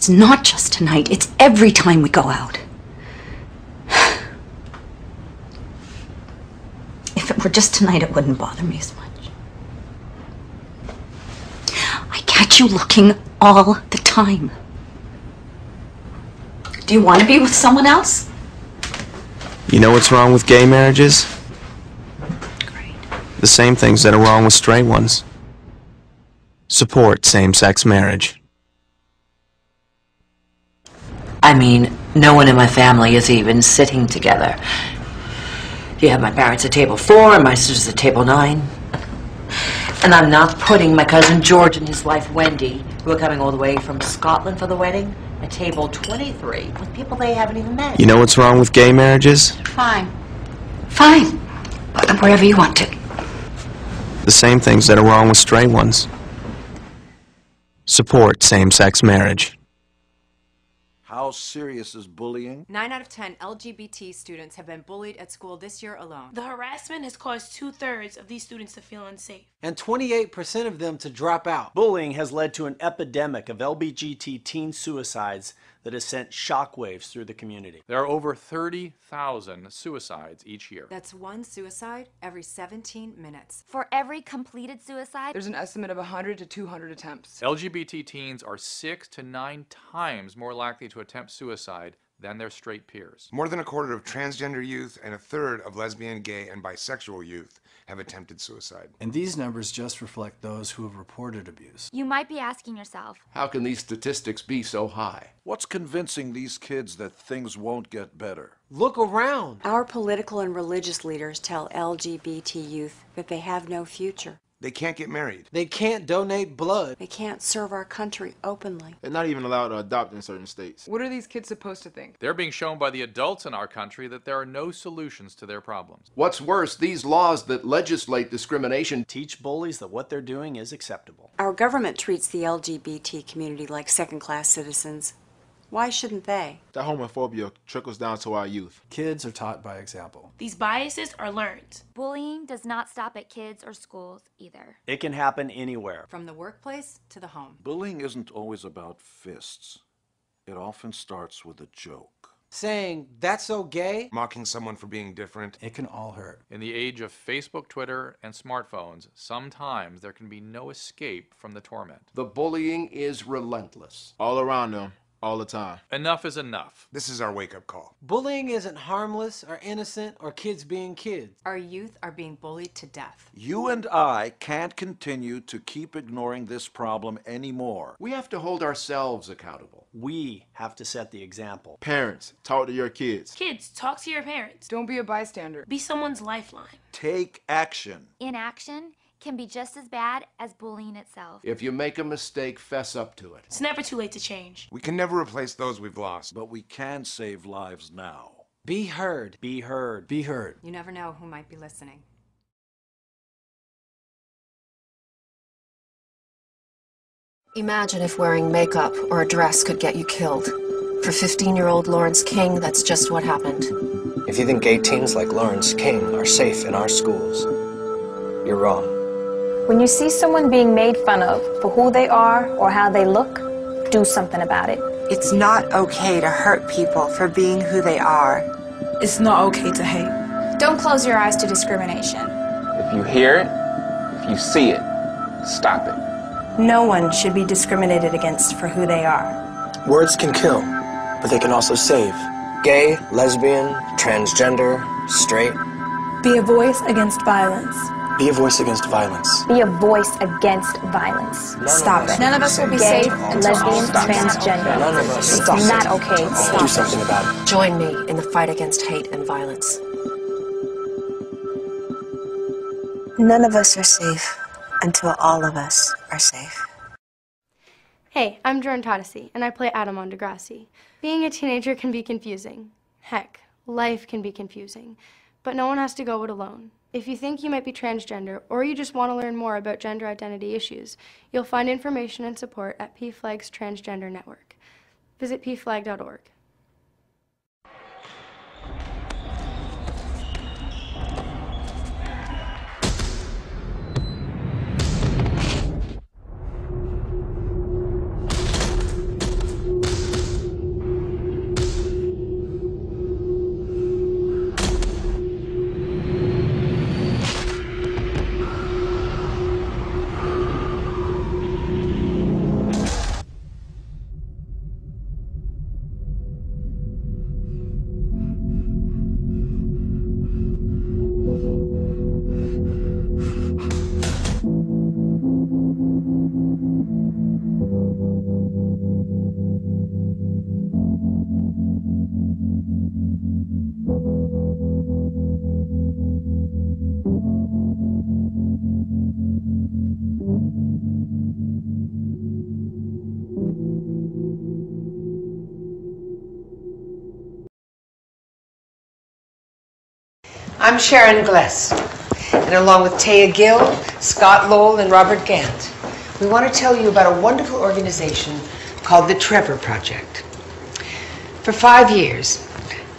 It's not just tonight, it's every time we go out. If it were just tonight, it wouldn't bother me as much. I catch you looking all the time. Do you want to be with someone else? You know what's wrong with gay marriages? Great. The same things that are wrong with straight ones. Support same-sex marriage. I mean, no one in my family is even sitting together. You have my parents at table 4 and my sisters at table 9. And I'm not putting my cousin George and his wife Wendy, who are coming all the way from Scotland for the wedding, at table 23 with people they haven't even met. You know what's wrong with gay marriages? Fine. Fine. Put them wherever you want to. The same things that are wrong with straight ones. Support same-sex marriage. How serious is bullying? 9 out of 10 LGBT students have been bullied at school this year alone. The harassment has caused 2/3 of these students to feel unsafe. And 28% of them to drop out. Bullying has led to an epidemic of LGBT teen suicides that has sent shockwaves through the community. There are over 30,000 suicides each year. That's one suicide every 17 minutes. For every completed suicide, there's an estimate of 100 to 200 attempts. LGBT teens are 6 to 9 times more likely to attempt suicide than their straight peers. More than a quarter of transgender youth and a third of lesbian, gay, and bisexual youth have attempted suicide. And these numbers just reflect those who have reported abuse. You might be asking yourself, how can these statistics be so high? What's convincing these kids that things won't get better? Look around. Our political and religious leaders tell LGBT youth that they have no future. They can't get married. They can't donate blood. They can't serve our country openly. They're not even allowed to adopt in certain states. What are these kids supposed to think? They're being shown by the adults in our country that there are no solutions to their problems. What's worse, these laws that legislate discrimination teach bullies that what they're doing is acceptable. Our government treats the LGBT community like second-class citizens. Why shouldn't they? That homophobia trickles down to our youth. Kids are taught by example. These biases are learned. Bullying does not stop at kids or schools either. It can happen anywhere. From the workplace to the home. Bullying isn't always about fists. It often starts with a joke. Saying, that's so gay? Mocking someone for being different. It can all hurt. In the age of Facebook, Twitter, and smartphones, sometimes there can be no escape from the torment. The bullying is relentless. All around them. All the time. Enough is enough. This is our wake-up call. Bullying isn't harmless or innocent or kids being kids. Our youth are being bullied to death. You and I can't continue to keep ignoring this problem anymore. We have to hold ourselves accountable. We have to set the example. Parents, talk to your kids. Kids, talk to your parents. Don't be a bystander. Be someone's lifeline. Take action. Inaction can be just as bad as bullying itself. If you make a mistake, fess up to it. It's never too late to change. We can never replace those we've lost. But we can save lives now. Be heard. Be heard. Be heard. You never know who might be listening. Imagine if wearing makeup or a dress could get you killed. For 15-year-old Lawrence King, that's just what happened. If you think gay teens like Lawrence King are safe in our schools, you're wrong. When you see someone being made fun of for who they are or how they look, do something about it. It's not okay to hurt people for being who they are. It's not okay to hate. Don't close your eyes to discrimination. If you hear it, if you see it, stop it. No one should be discriminated against for who they are. Words can kill, but they can also save. Gay, lesbian, transgender, straight. Be a voice against violence. Be a voice against violence. Be a voice against violence. Stop it. None of us will be safe, lesbian, transgender. None of us. It's not okay. Stop. Do something about it. Join me in the fight against hate and violence. None of us are safe until all of us are safe. Hey, I'm Jordan Todesy, and I play Adam on Degrassi. Being a teenager can be confusing. Heck, life can be confusing. But no one has to go it alone. If you think you might be transgender, or you just want to learn more about gender identity issues, you'll find information and support at PFLAG's Transgender Network. Visit pflag.org. I'm Sharon Gless, and along with Taya Gill, Scott Lowell, and Robert Gant, we want to tell you about a wonderful organization called the Trevor Project. For 5 years,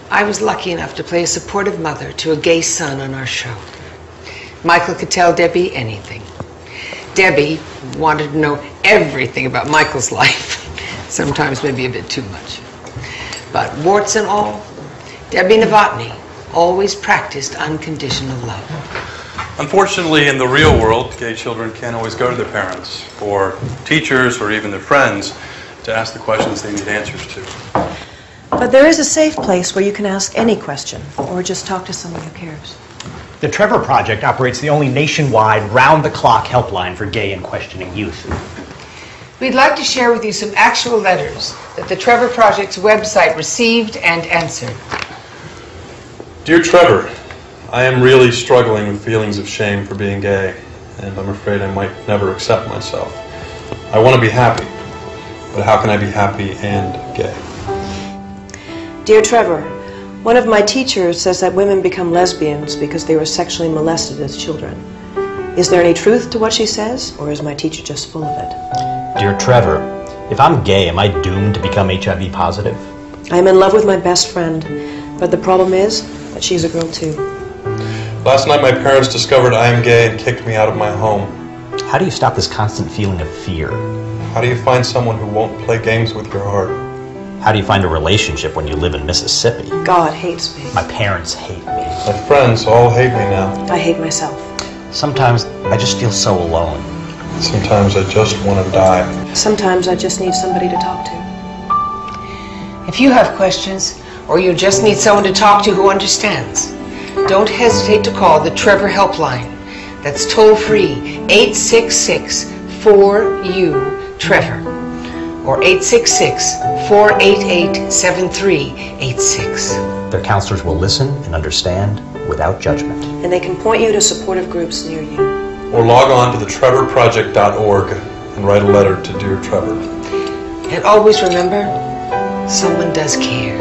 I was lucky enough to play a supportive mother to a gay son on our show. Michael could tell Debbie anything. Debbie wanted to know everything about Michael's life, sometimes maybe a bit too much. But warts and all, Debbie Novotny always practiced unconditional love. Unfortunately, in the real world, gay children can't always go to their parents, or teachers, or even their friends to ask the questions they need answers to. But there is a safe place where you can ask any question, or just talk to someone who cares. The Trevor Project operates the only nationwide, round-the-clock helpline for gay and questioning youth. We'd like to share with you some actual letters that the Trevor Project's website received and answered. Dear Trevor, I am really struggling with feelings of shame for being gay, and I'm afraid I might never accept myself. I want to be happy, but how can I be happy and gay? Dear Trevor, one of my teachers says that women become lesbians because they were sexually molested as children. Is there any truth to what she says, or is my teacher just full of it? Dear Trevor, if I'm gay, am I doomed to become HIV positive? I am in love with my best friend, but the problem is that she's a girl too. Last night my parents discovered I am gay and kicked me out of my home. How do you stop this constant feeling of fear? How do you find someone who won't play games with your heart? How do you find a relationship when you live in Mississippi? God hates me. My parents hate me. My friends all hate me now. I hate myself. Sometimes I just feel so alone. Sometimes I just want to die. Sometimes I just need somebody to talk to. If you have questions, or you just need someone to talk to who understands, don't hesitate to call the Trevor Helpline. That's toll-free 866-4U-TREVOR or 866-488-7386. Their counselors will listen and understand without judgment. And they can point you to supportive groups near you. Or log on to thetrevorproject.org and write a letter to Dear Trevor. And always remember, someone does care.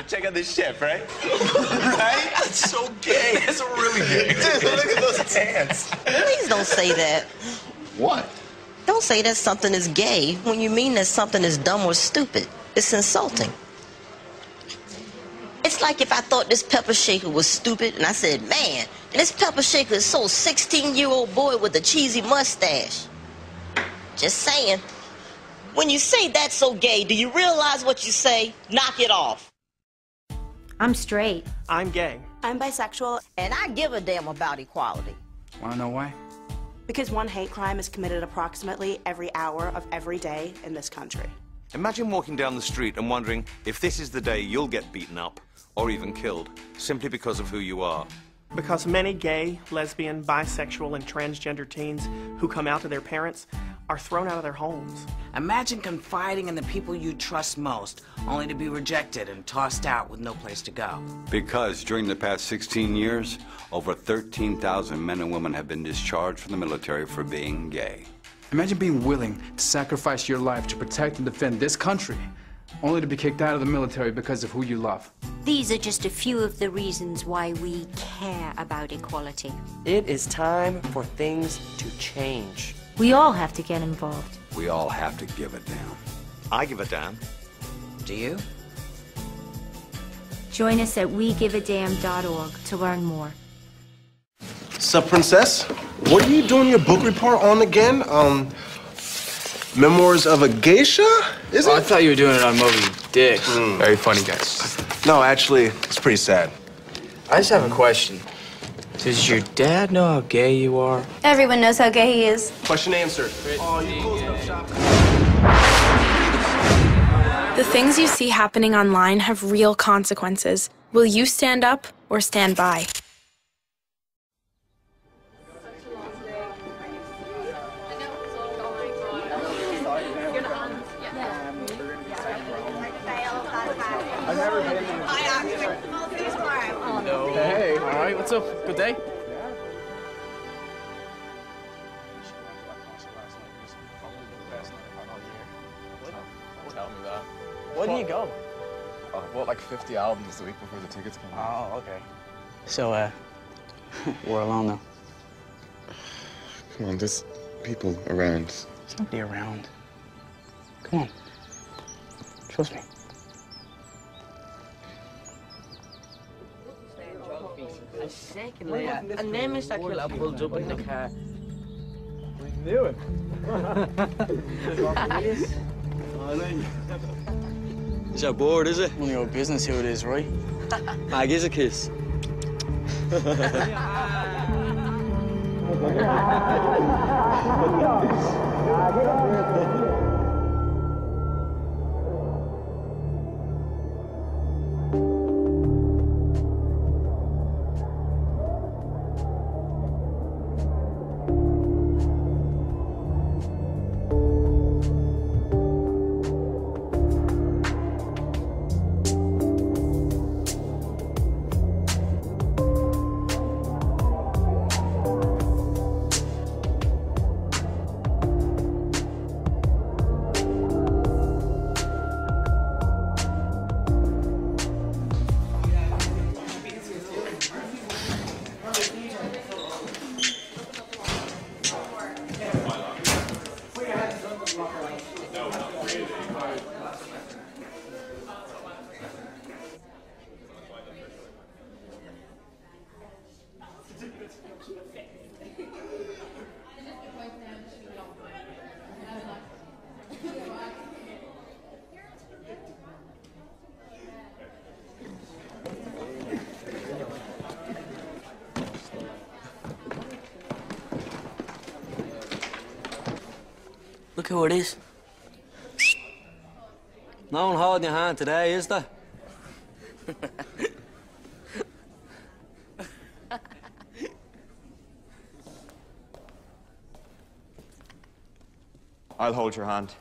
Check out this chef, right? Right? That's so gay. That's really gay. Dude, look at those pants. Please don't say that. What? Don't say that something is gay when you mean that something is dumb or stupid. It's insulting. It's like if I thought this pepper shaker was stupid and I said, man, this pepper shaker is so 16-year-old boy with a cheesy mustache. Just saying. When you say that's so gay, do you realize what you say? Knock it off. I'm straight. I'm gay. I'm bisexual, and I give a damn about equality. Want to know why? Because one hate crime is committed approximately every hour of every day in this country. Imagine walking down the street and wondering if this is the day you'll get beaten up or even killed simply because of who you are. Because many gay, lesbian, bisexual, and transgender teens who come out to their parents are thrown out of their homes. Imagine confiding in the people you trust most, only to be rejected and tossed out with no place to go. Because during the past 16 years, over 13,000 men and women have been discharged from the military for being gay. Imagine being willing to sacrifice your life to protect and defend this country, only to be kicked out of the military because of who you love. These are just a few of the reasons why we care about equality. It is time for things to change. We all have to get involved. We all have to give a damn. I give a damn. Do you? Join us at WeGiveADamn.org to learn more. Sup, Princess? What are you doing your book report on again? Memoirs of a Geisha? Is it? I thought you were doing it on Moby Dick. Very funny, guys. No, actually, it's pretty sad. I just have a question. Does your dad know how gay you are? Everyone knows how gay he is. Question answered. Oh, you closed up shop. The things you see happening online have real consequences. Will you stand up or stand by? right, what's up? Good day? Tell me that. Where did you go? I bought like 50 albums the week before the tickets came out. Oh, okay. So, we're alone though. Come on, there's people around. There's nobody around. Come on. Trust me. And secondly, and then Mr. Killer pulls up in the car. What are you doing? Is that bored, is it? None of your business who it is, right? Ah, give us a kiss. Look who it is. No one holding your hand today, is there? I'll hold your hand.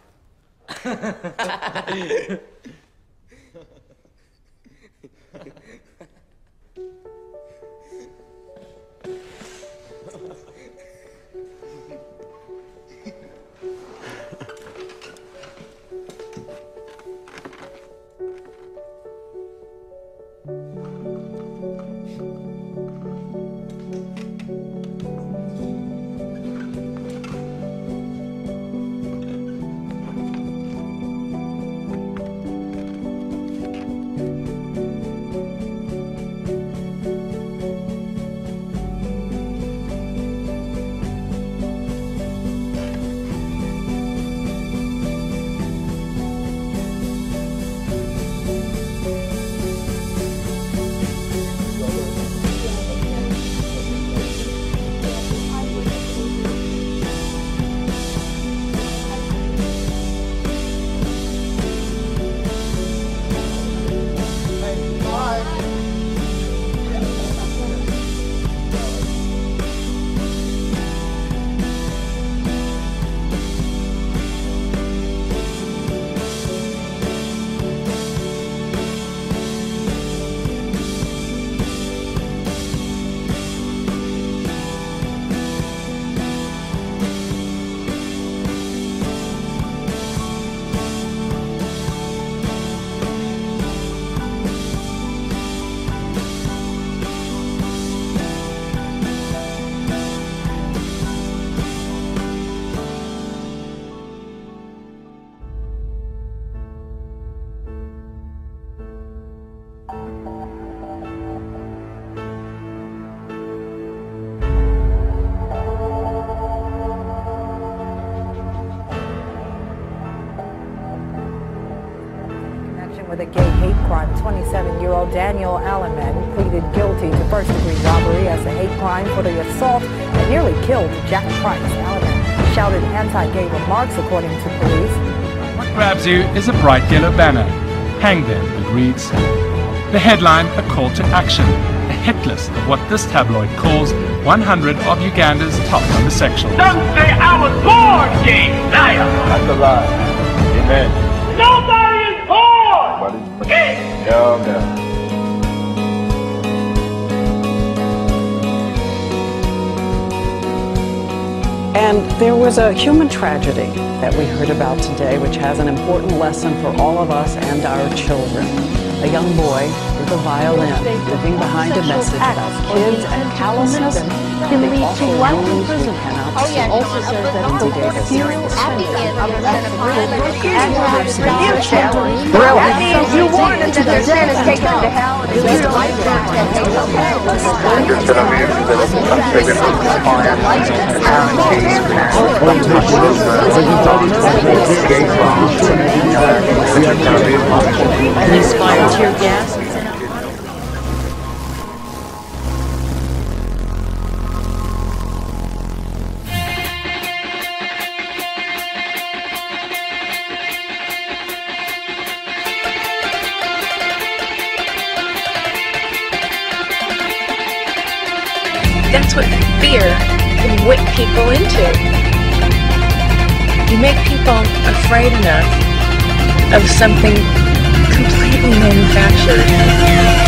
With a gay hate crime, 27-year-old Daniel Alleman pleaded guilty to first-degree robbery as a hate crime for the assault that nearly killed Jack Price. Alleman shouted anti-gay remarks, according to police. What grabs you is a bright yellow banner. Hang them, it reads. The headline, a call to action. A hit list of what this tabloid calls 100 of Uganda's top homosexuals. Don't say I was born gay, liar! That's a lie. Amen. Nobody is born gay! Yeah. There was a human tragedy that we heard about today, which has an important lesson for all of us and our children. A young boy with a violin leaving behind a message about kids and callousness can lead to life imprisonment. Also says that the court hearings at the end of that means you wanted that their sin is taken to hell and you don't like that. Inspired tear gas. That's what fear can whip people into. You make people afraid enough of something completely manufactured.